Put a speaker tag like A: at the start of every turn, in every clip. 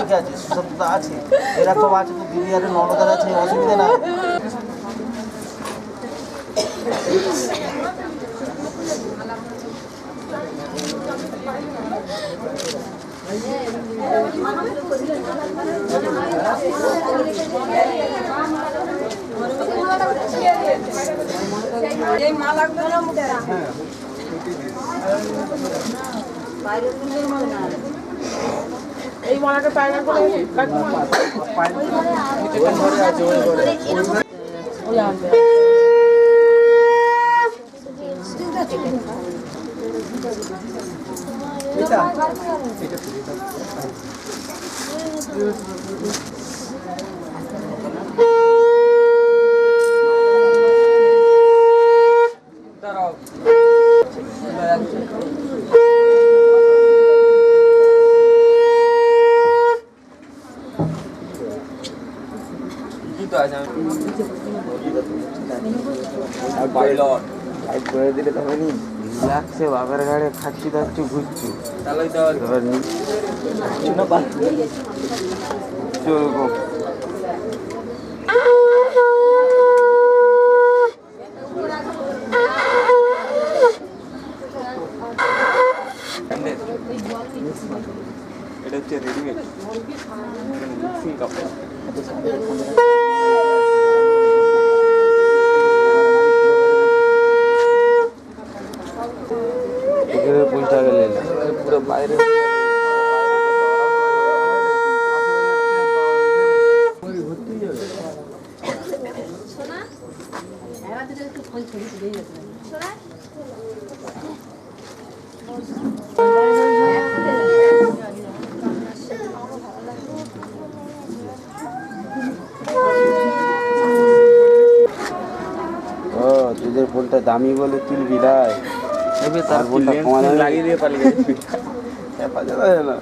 A: অনেকে আছে, সুশান্ত আছে, এরা সব আছে, তো দিদি আর ননদার আছে, অসুবিধা না।
B: এই মালাটা পায়না করে
A: করে দিলে তবে নি লাগছে বাবার গাড়ি খাচ্ছি দাচ্ছি ঘুরছি চলবো। এটা হচ্ছে রেডিমেড মিক্সিং কাপড়। পয়সা গেলে পুরো বাইরে তোদের ফোনটা দামি বলে তুই বিদায় তার ফোনটা কমানো লাগিয়ে দিয়ে পালিয়ে গেছে না।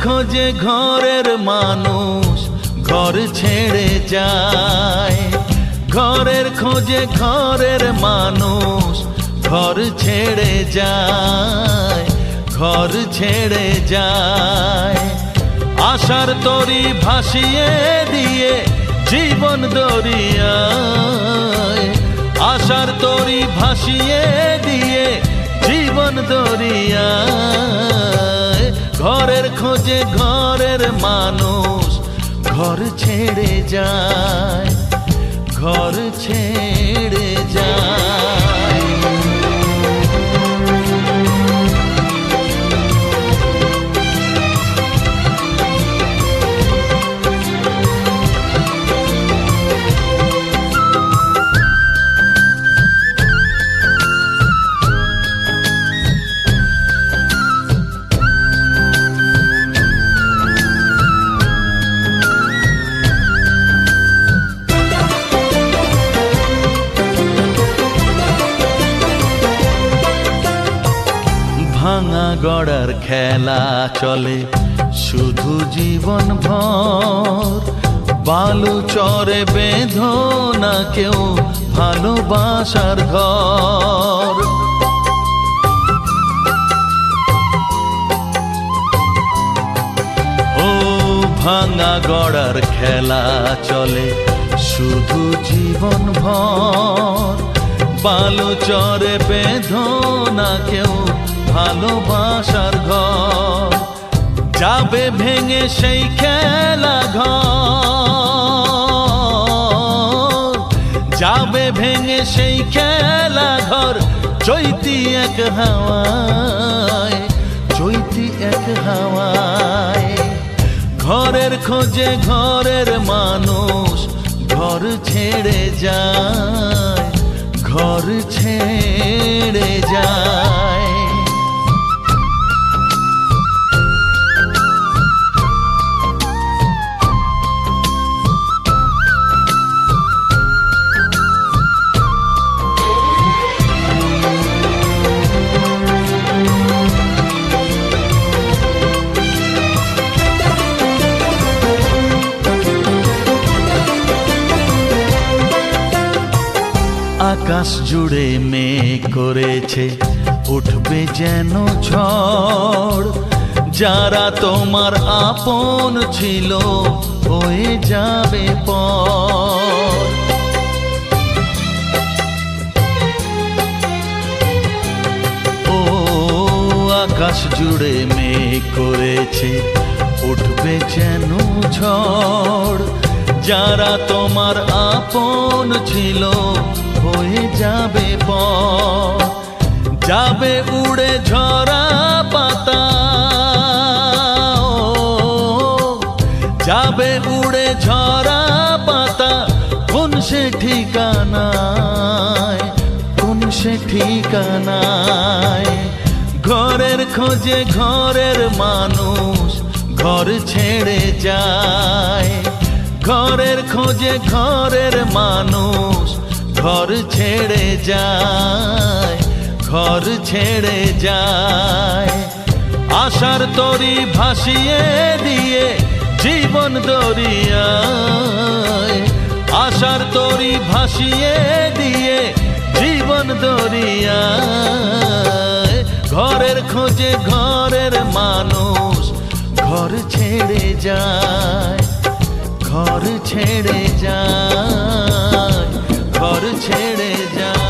C: খোঁজে ঘরের মানুষ ঘর ছেড়ে যায়, ঘরের খোঁজে ঘরের মানুষ ঘর ছেড়ে যায়, ঘর ছেড়ে যায়। আশার তরি ভাসিয়ে দিয়ে জীবন দরিয়ায়, আশার তরি ভাসিয়ে দিয়ে জীবন দরিয়ায়। ঘরের খোঁজে ঘরের মানুষ ঘর ছেড়ে যায়, ঘর ছেড়ে যায়। গড়ার খেলা চলে শুধু জীবন ভর, বালু চরে বেঁধো না কেউ ভালোবাসার ঘর। ও ভাঙা গড়ার খেলা চলে শুধু জীবন ভর, বালু চরে বেঁধো না কেউ ভালোবাসার ঘর। যাবে ভেঙে সেই খেলা ঘর, যাবে ভেঙে সেই খেলা ঘর, চৈতি এক হাওয়ায়, চৈতি এক হাওয়ায়। ঘরের খোঁজে ঘরের মানুষ ঘর ছেড়ে যায়, ঘর ছেড়ে যায়। আকাশ জুড়ে মেঘ করেছে উঠবে যেন ঝড়, যারা তোমার আপন ছিল হয়ে যাবে পর। ও আকাশ জুড়ে মেঘ করেছে উঠবে যেন ঝড়, যারা তোমার আপন ছিল হয়ে যাবে পর। যাবে উড়ে ঝরা পাতা, যাবে উড়ে ঝরা পাতা, কোন সে ঠিকানায়, কোন সে ঠিকানায়। ঘরের খোঁজে ঘরের মানুষ ঘর ছেড়ে যায়, ঘরের খোঁজে ঘরের মানুষ ঘর ছেড়ে যায়, ঘর ছেড়ে যায়। আশার তরি ভাসিয়ে দিয়ে জীবন দরিয়ায়, আশার তরি ভাসিয়ে দিয়ে জীবন দরিয়ায়। ঘরের খোঁজে ঘরের মানুষ ঘর ছেড়ে যায়, ঘর ছেড়ে যায়, ঘর ছেড়ে যায়।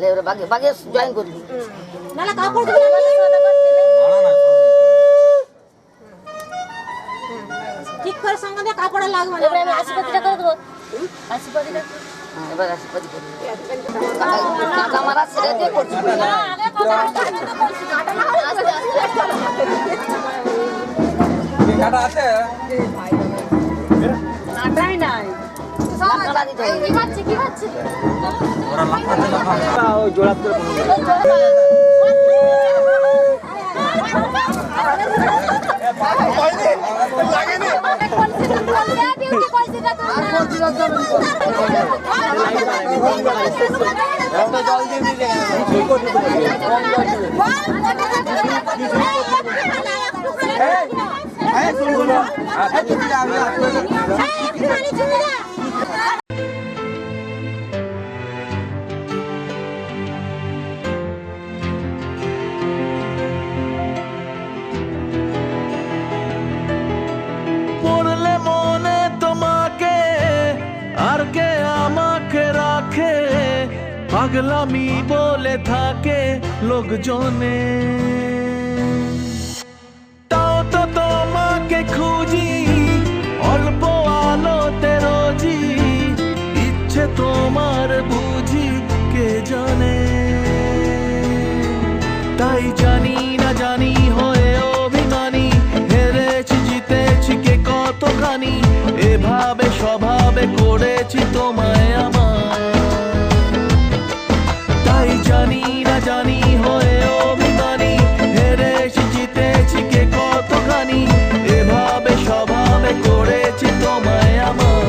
D: লেবরে বাগে বাগে জয়েন করবি
B: নালা কাপড় ঠিক করে সঙ্গে দিয়ে কাপড়ে লাগবে না
D: এবারে আমি 80 টাকা করে দেবো 80 টাকা এবার 80 টাকা করবি কাকা মারা ছেড়ে দিয়ে করছি না আগে কথা বলছি কাটা না আস্তে
A: কাটা আছে
B: কাটাই নাই
D: সব কাটা দিতে
B: কি হচ্ছে
A: ওরা লাফাতে ওই জোড়াতে
C: পড়লে মনে তোমাকে আর কে আমাকে রাখে পাগলামি বলে থাকে লোকজনে তাও তো তোমাকে খুঁজি অল্প আলোতে রোজি ইচ্ছে তোমার বুঝি কে জানে তাই জানি না জানি হয়ে অভিমানী হেরেছি জিতেছি কে কতখানি এভাবে স্বভাবে করেছি তোমায় আমার তাই জানি না জানি হয়ে অভিমানী হেরেছি জিতেছি কে কতখানি এভাবে স্বভাবে করেছি তোমায় আমার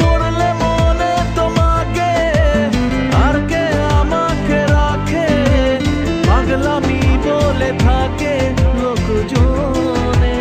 C: পড়লে মনে তোমাকে আর কে আমাকে রাখে পাগলামি বলে থাকে লোকজনে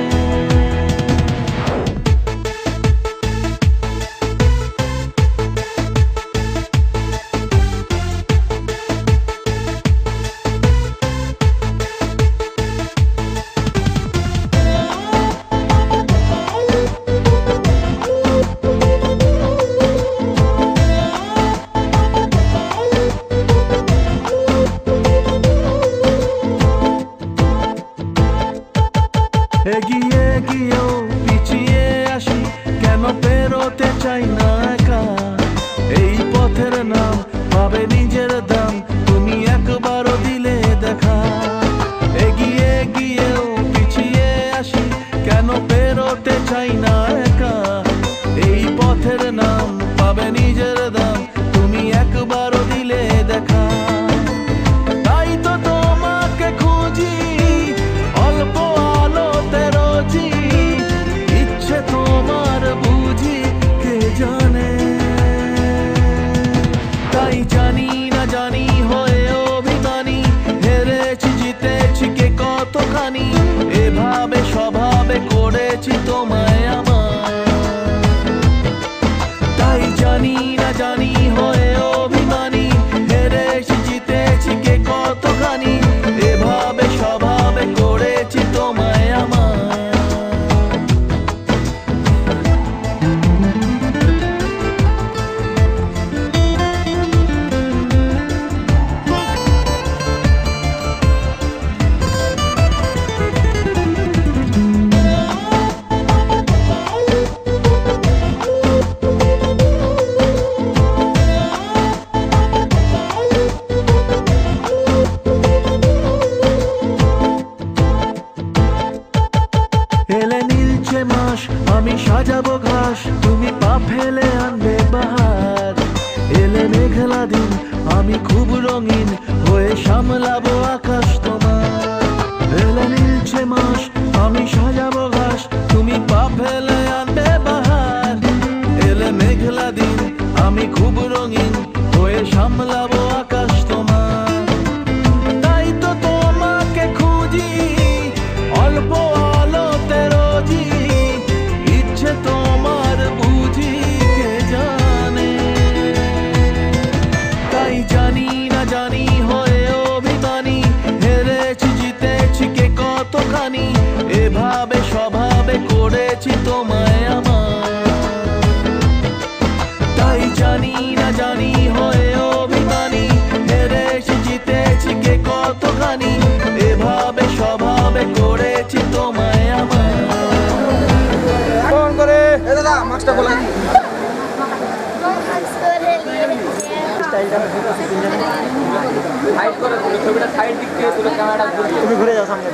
C: এগিয়ে গিয়েও পিছিয়ে আসি কেন পেরোতে চাই না একা এই পথের নাম পাবে নিজের দাম তুমি একবারও দিলে দেখা এগিয়ে গিয়েও পিছিয়ে আসি কেন পেরোতে চাই না একা এই পথের নাম পাবে নিজের দাম তুমি একবারও দিলে দেখা তাই তো তোমাকে খুঁজি অল্প আলোতে রোজি ইচ্ছে তোমার বুঝি কে জানে তাই জানি না জানি হয়ে অভিমানী হেরেছি জিতেছি কে কতখানি এভাবে স্বভাবে করেছি তোমায় আমার তাই জানি না জানি হয়ে অভিমানী হেরেছি জিতেছি কে কতখানি এভাবে স্বভাবে করেছি তোমায় আমার এলে নীলচে মাস আমি সাজাবো ঘাস তুমি পা ফেলে আনবে বাহার এলে মেঘলা দিন আমি খুব রঙিন হয়ে সামলাবো আকাশ তোমার এলে নীলচে মাস আমি সাজাবো ঘাস তুমি পা ফেলে আনবে বাহার এলে মেঘলা দিন আমি খুব রঙিন হয়ে সামলাবো আকাশ তোমার তাই তো তোমাকে খুঁজি অল্প আলোতে রোজি ইচ্ছে তোমার বুঝি কে জানে তাই জানি না জানি হয়ে অভিমানী হেরেছি জিতেছি কে কতখানি এভাবে স্বভাবে করেছি তোমায় আমার তাই জানি না জানি
E: কাজটা বলেন।
A: সাইড করে তুলে ছবিটা সাইড দিক থেকে তুলে ক্যামেরাটা ঘুরিয়ে
E: তুমি ঘুরে যাও সামনে।